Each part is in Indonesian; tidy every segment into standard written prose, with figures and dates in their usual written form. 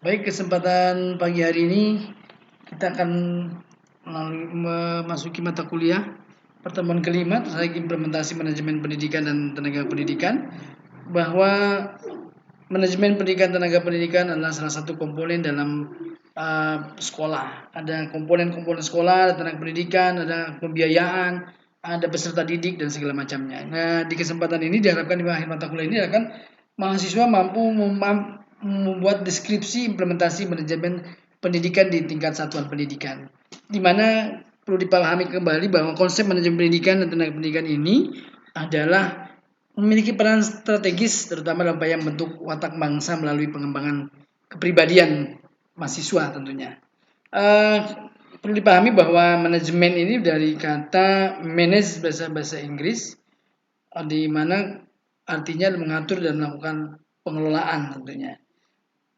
Baik, kesempatan pagi hari ini kita akan memasuki mata kuliah pertemuan kelima terkait implementasi manajemen pendidikan dan tenaga pendidikan, bahwa manajemen pendidikan tenaga pendidikan adalah salah satu komponen dalam sekolah. Ada komponen-komponen sekolah, ada tenaga pendidikan, ada pembiayaan, ada peserta didik dan segala macamnya. Nah, di kesempatan ini diharapkan di akhir mata kuliah ini akan mahasiswa mampu membuat deskripsi implementasi manajemen pendidikan di tingkat satuan pendidikan, di mana perlu dipahami kembali bahwa konsep manajemen pendidikan dan tenaga pendidikan ini adalah memiliki peran strategis terutama dalam upaya membentuk watak bangsa melalui pengembangan kepribadian mahasiswa tentunya. Perlu dipahami bahwa manajemen ini dari kata manage bahasa Inggris, di mana artinya mengatur dan melakukan pengelolaan tentunya.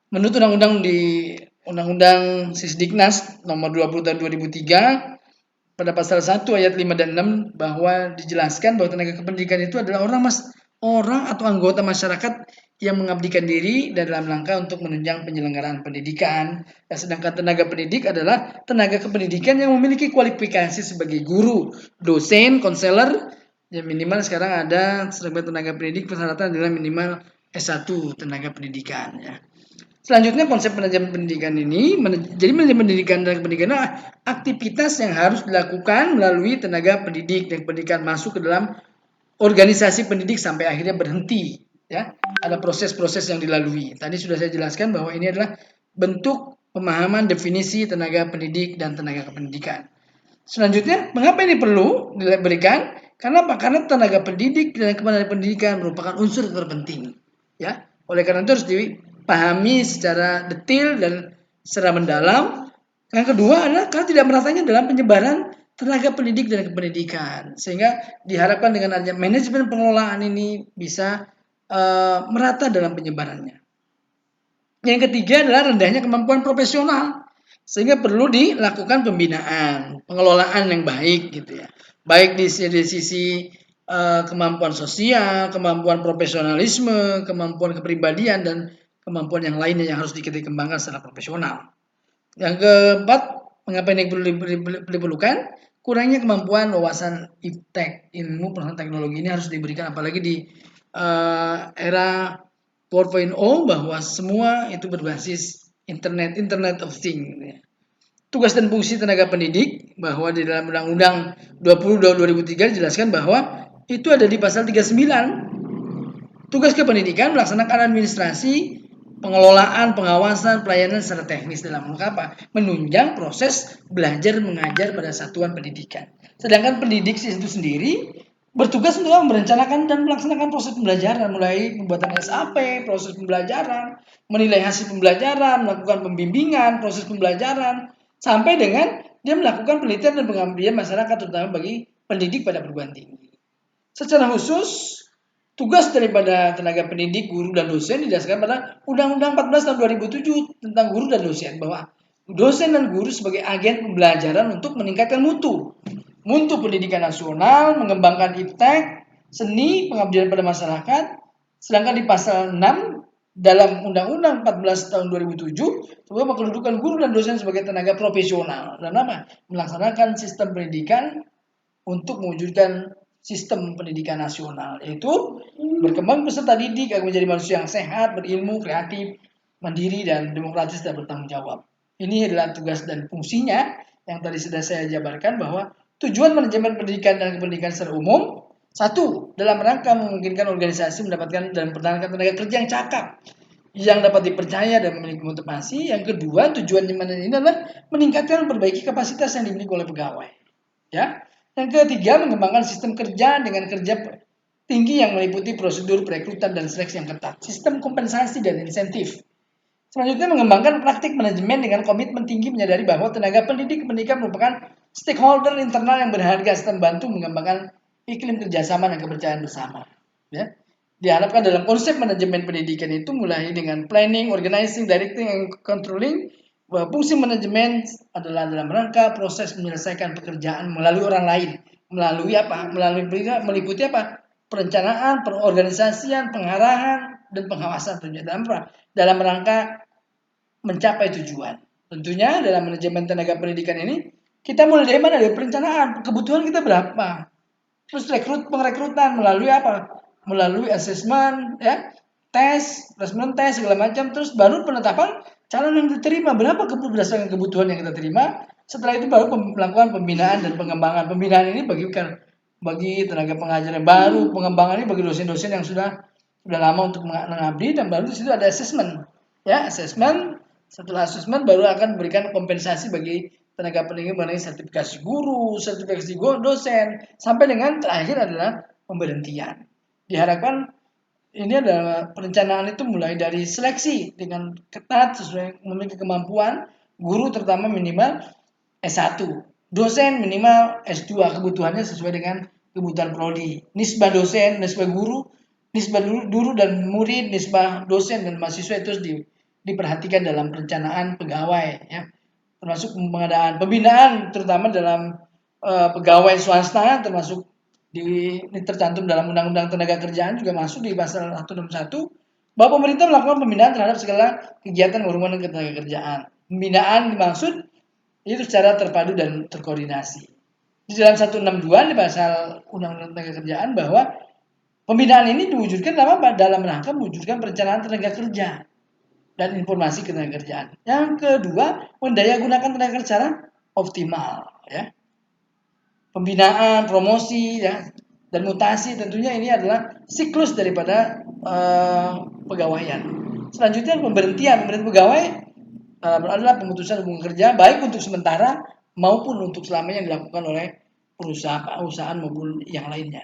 Menurut Undang-Undang Sisdiknas nomor 20 tahun 2003 pada pasal 1 ayat 5 dan 6 bahwa dijelaskan bahwa tenaga kependidikan itu adalah orang atau anggota masyarakat yang mengabdikan diri dalam rangka untuk menunjang penyelenggaraan pendidikan. Sedangkan tenaga pendidik adalah tenaga kependidikan yang memiliki kualifikasi sebagai guru, dosen, konselor, yang minimal sekarang ada sebagai tenaga pendidik persyaratan adalah minimal S1 tenaga pendidikan ya. Selanjutnya konsep manajemen pendidikan ini, jadi manajemen pendidikan dan pendidikan adalah aktivitas yang harus dilakukan melalui tenaga pendidik dan pendidikan masuk ke dalam organisasi pendidik sampai akhirnya berhenti. Ya, ada proses-proses yang dilalui. Tadi sudah saya jelaskan bahwa ini adalah bentuk pemahaman definisi tenaga pendidik dan tenaga kependidikan. Selanjutnya, mengapa ini perlu diberikan? Karena apa? Karena tenaga pendidik dan tenaga pendidikan merupakan unsur terpenting. Ya, oleh karena itu harus dipahami secara detail dan secara mendalam. Yang kedua adalah karena tidak meratanya dalam penyebaran tenaga pendidik dan kependidikan, sehingga diharapkan dengan adanya manajemen pengelolaan ini bisa merata dalam penyebarannya. Yang ketiga adalah rendahnya kemampuan profesional, sehingga perlu dilakukan pembinaan, pengelolaan yang baik gitu ya. Baik di sisi kemampuan sosial, kemampuan profesionalisme, kemampuan kepribadian dan kemampuan yang lainnya yang harus dikembangkan secara profesional. Yang keempat, mengapa ini perlu diperlukan? Kurangnya kemampuan wawasan iptek, ilmu pengetahuan teknologi ini harus diberikan, apalagi di era 4.0 bahwa semua itu berbasis Internet of Things. Tugas dan fungsi tenaga pendidik bahwa di dalam Undang-Undang 20 tahun 2003 dijelaskan bahwa itu ada di pasal 39. Tugas kependidikan melaksanakan administrasi, pengelolaan, pengawasan, pelayanan secara teknis dalam rangka apa? Menunjang proses belajar mengajar pada satuan pendidikan. Sedangkan pendidik itu sendiri bertugas untuk merencanakan dan melaksanakan proses pembelajaran, mulai pembuatan SAP, proses pembelajaran, menilai hasil pembelajaran, melakukan pembimbingan, proses pembelajaran, sampai dengan dia melakukan penelitian dan pengabdian masyarakat, terutama bagi pendidik pada perguruan tinggi. Secara khusus, tugas daripada tenaga pendidik, guru, dan dosen didasarkan pada Undang-Undang 14 tahun 2007 tentang guru dan dosen, bahwa dosen dan guru sebagai agen pembelajaran untuk meningkatkan mutu pendidikan nasional, mengembangkan iptek, seni, pengabdian pada masyarakat. Sedangkan di pasal 6 dalam Undang-Undang 14 tahun 2007 bahwa kedudukan guru dan dosen sebagai tenaga profesional dan apa? Melaksanakan sistem pendidikan untuk mewujudkan sistem pendidikan nasional, yaitu berkembang peserta didik agar menjadi manusia yang sehat, berilmu, kreatif, mandiri, dan demokratis dan bertanggung jawab. Ini adalah tugas dan fungsinya yang tadi sudah saya jabarkan, bahwa tujuan manajemen pendidikan dan kependidikan secara umum, satu, dalam rangka memungkinkan organisasi mendapatkan dan mempertahankan tenaga kerja yang cakap, yang dapat dipercaya dan memiliki motivasi. Yang kedua, tujuan ini adalah meningkatkan dan memperbaiki kapasitas yang dimiliki oleh pegawai. Ya. Yang ketiga, mengembangkan sistem kerja dengan kerja tinggi yang meliputi prosedur perekrutan dan seleksi yang ketat, sistem kompensasi dan insentif. Selanjutnya, mengembangkan praktik manajemen dengan komitmen tinggi, menyadari bahwa tenaga pendidik pendidikan merupakan stakeholder internal yang berharga serta membantu mengembangkan iklim kerjasama dan kepercayaan bersama. Ya. Diharapkan dalam konsep manajemen pendidikan itu mulai dengan planning, organizing, directing, and controlling, bahwa fungsi manajemen adalah dalam rangka proses menyelesaikan pekerjaan melalui orang lain, melalui apa? Meliputi apa? Perencanaan, perorganisasian, pengarahan, dan pengawasan dalam rangka mencapai tujuan. Tentunya dalam manajemen tenaga pendidikan ini kita mulai dari mana? Dari perencanaan, kebutuhan kita berapa. Terus pengrekrutan melalui apa? Melalui asesmen, ya, asesmen tes segala macam. Terus baru penetapan calon yang diterima, berapa berdasarkan kebutuhan yang kita terima. Setelah itu baru melakukan pembinaan dan pengembangan. Pembinaan ini bagi tenaga pengajar yang baru, pengembangan ini bagi dosen-dosen yang sudah lama untuk mengabdi, dan baru di situ ada asesmen. Ya, asesmen. Setelah asesmen baru akan memberikan kompensasi bagi tenaga pendidik mengenai sertifikasi guru, sertifikasi dosen, sampai dengan terakhir adalah pemberhentian. Diharapkan ini adalah perencanaan itu mulai dari seleksi dengan ketat sesuai memiliki kemampuan, guru terutama minimal S1, dosen minimal S2, kebutuhannya sesuai dengan kebutuhan prodi. Nisbah dosen, nisbah guru, nisbah guru dan murid, nisbah dosen dan mahasiswa itu diperhatikan dalam perencanaan pegawai, ya, termasuk pengadaan pembinaan terutama dalam pegawai swasta, termasuk ini tercantum dalam Undang-Undang Tenaga Kerjaan, juga masuk di pasal 161 bahwa pemerintah melakukan pembinaan terhadap segala kegiatan berhubungan dengan tenaga kerjaan. Pembinaan dimaksud itu secara terpadu dan terkoordinasi. Di dalam 162 di pasal Undang-Undang Tenaga Kerjaan bahwa pembinaan ini diwujudkan dalam rangka mewujudkan perencanaan tenaga kerja dan informasi ketenaga kerjaan. Yang kedua, mendaya gunakan tenaga kerja secara optimal, ya. Pembinaan, promosi, ya, dan mutasi tentunya ini adalah siklus daripada pegawaian. Selanjutnya pemberhentian pegawai adalah pemutusan hubungan kerja baik untuk sementara maupun untuk selamanya yang dilakukan oleh perusahaan maupun yang lainnya.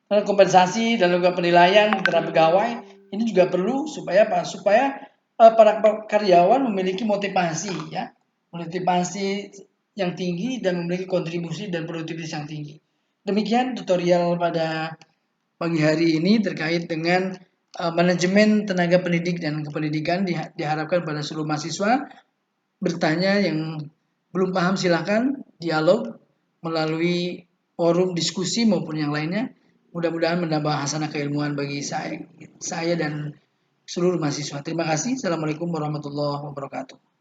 Kompensasi dan juga penilaian terhadap pegawai ini juga perlu supaya para karyawan memiliki motivasi, ya, motivasi yang tinggi dan memiliki kontribusi dan produktivitas yang tinggi. Demikian tutorial pada pagi hari ini terkait dengan manajemen tenaga pendidik dan kependidikan. Diharapkan pada seluruh mahasiswa bertanya, yang belum paham silakan dialog melalui forum diskusi maupun yang lainnya. Mudah-mudahan menambah hasanah keilmuan bagi saya dan seluruh mahasiswa. Terima kasih. Assalamualaikum warahmatullahi wabarakatuh.